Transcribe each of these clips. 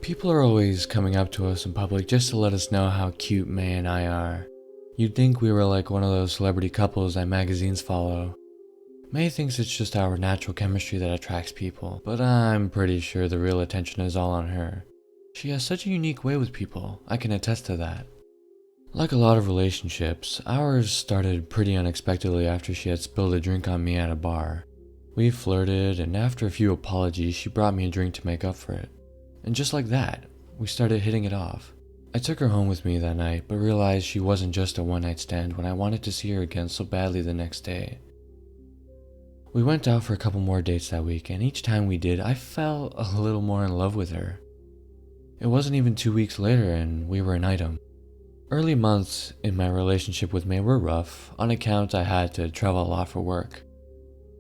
People are always coming up to us in public just to let us know how cute May and I are. You'd think we were like one of those celebrity couples that magazines follow. May thinks it's just our natural chemistry that attracts people, but I'm pretty sure the real attention is all on her. She has such a unique way with people, I can attest to that. Like a lot of relationships, ours started pretty unexpectedly after she had spilled a drink on me at a bar. We flirted, and after a few apologies, she brought me a drink to make up for it. And just like that, we started hitting it off. I took her home with me that night, but realized she wasn't just a one-night stand when I wanted to see her again so badly the next day. We went out for a couple more dates that week, and each time we did, I fell a little more in love with her. It wasn't even 2 weeks later, and we were an item. Early months in my relationship with May were rough, on account I had to travel a lot for work.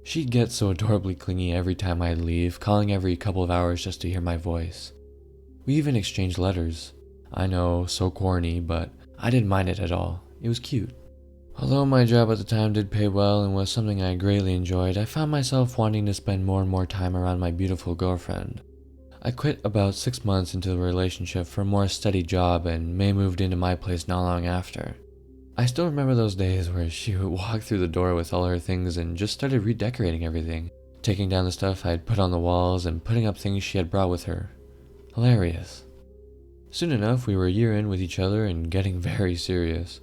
She'd get so adorably clingy every time I'd leave, calling every couple of hours just to hear my voice. We even exchanged letters. I know, so corny, but I didn't mind it at all. It was cute. Although my job at the time did pay well and was something I greatly enjoyed, I found myself wanting to spend more and more time around my beautiful girlfriend. I quit about 6 months into the relationship for a more steady job, and May moved into my place not long after. I still remember those days where she would walk through the door with all her things and just started redecorating everything, taking down the stuff I'd put on the walls and putting up things she had brought with her. Hilarious. Soon enough, we were a year in with each other and getting very serious.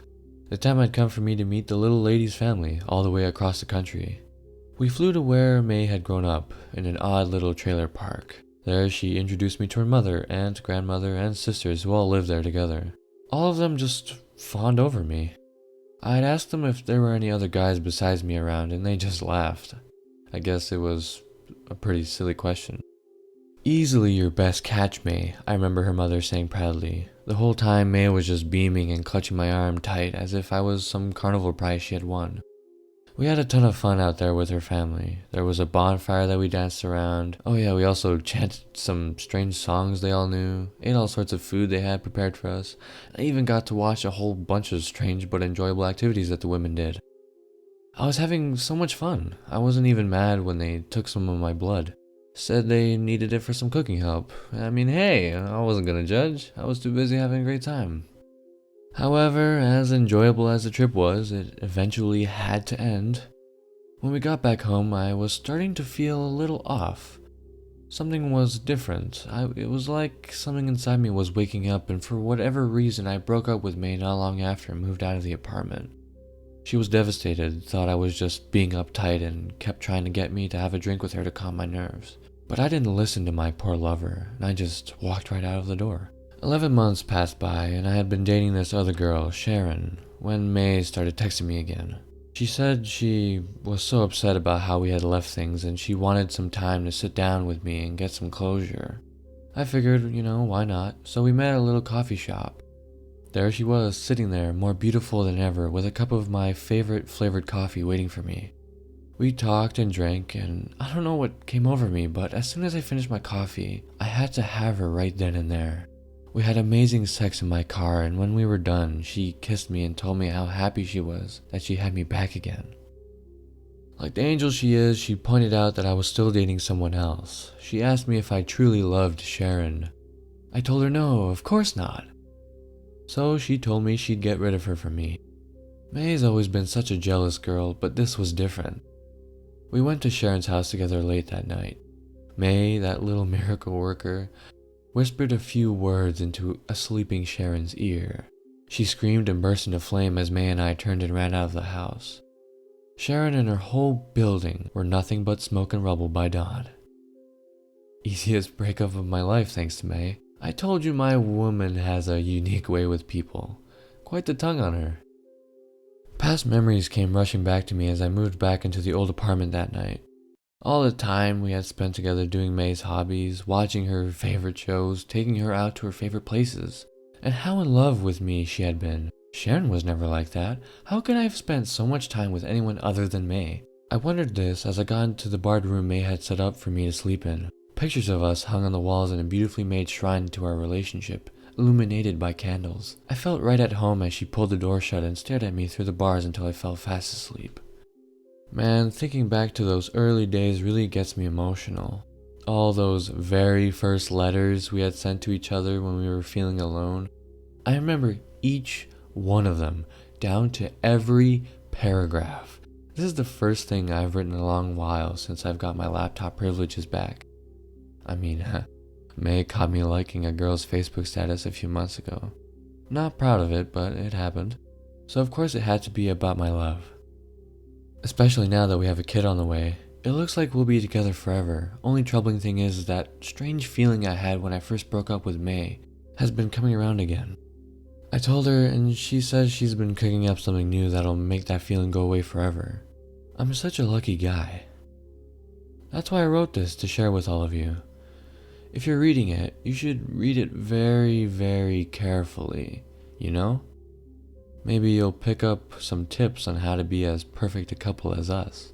The time had come for me to meet the little lady's family all the way across the country. We flew to where May had grown up, in an odd little trailer park. There she introduced me to her mother, aunt, grandmother, and sisters who all lived there together. All of them just fawned over me. I had asked them if there were any other guys besides me around, and they just laughed. I guess it was a pretty silly question. "Easily your best catch, May," I remember her mother saying proudly. The whole time May was just beaming and clutching my arm tight as if I was some carnival prize she had won. We had a ton of fun out there with her family. There was a bonfire that we danced around. Oh yeah, we also chanted some strange songs they all knew, ate all sorts of food they had prepared for us. I even got to watch a whole bunch of strange but enjoyable activities that the women did. I was having so much fun. I wasn't even mad when they took some of my blood. Said they needed it for some cooking help. I mean, hey, I wasn't gonna judge. I was too busy having a great time. However, as enjoyable as the trip was, it eventually had to end. When we got back home, I was starting to feel a little off. Something was different. It was like something inside me was waking up, and for whatever reason, I broke up with May not long after and moved out of the apartment. She was devastated, thought I was just being uptight, and kept trying to get me to have a drink with her to calm my nerves. But I didn't listen to my poor lover, and I just walked right out of the door. 11 months passed by, and I had been dating this other girl, Sharon, when May started texting me again. She said she was so upset about how we had left things, and she wanted some time to sit down with me and get some closure. I figured, why not? So we met at a little coffee shop. There she was, sitting there, more beautiful than ever, with a cup of my favorite flavored coffee waiting for me. We talked and drank, and I don't know what came over me, but as soon as I finished my coffee, I had to have her right then and there. We had amazing sex in my car, and when we were done, she kissed me and told me how happy she was that she had me back again. Like the angel she is, she pointed out that I was still dating someone else. She asked me if I truly loved Sharon. I told her no, of course not. So she told me she'd get rid of her for me. May's always been such a jealous girl, but this was different. We went to Sharon's house together late that night. May, that little miracle worker, whispered a few words into a sleeping Sharon's ear. She screamed and burst into flame as May and I turned and ran out of the house. Sharon and her whole building were nothing but smoke and rubble by dawn. Easiest breakup of my life, thanks to May. I told you my woman has a unique way with people. Quite the tongue on her. Past memories came rushing back to me as I moved back into the old apartment that night. All the time we had spent together doing May's hobbies, watching her favorite shows, taking her out to her favorite places. And how in love with me she had been. Sharon was never like that. How could I have spent so much time with anyone other than May? I wondered this as I got into the barred room May had set up for me to sleep in. Pictures of us hung on the walls in a beautifully made shrine to our relationship, illuminated by candles. I felt right at home as she pulled the door shut and stared at me through the bars until I fell fast asleep. Man, thinking back to those early days really gets me emotional. all those very first letters we had sent to each other when we were feeling alone. I remember each one of them, down to every paragraph. This is the first thing I've written in a long while since I've got my laptop privileges back. I mean, May caught me liking a girl's Facebook status a few months ago. Not proud of it, but it happened. So of course it had to be about my love. Especially now that we have a kid on the way. It looks like we'll be together forever. Only troubling thing is that strange feeling I had when I first broke up with May has been coming around again. I told her and she says she's been cooking up something new that'll make that feeling go away forever. I'm such a lucky guy. That's why I wrote this, to share with all of you. If you're reading it, you should read it very, very carefully, you know? Maybe you'll pick up some tips on how to be as perfect a couple as us.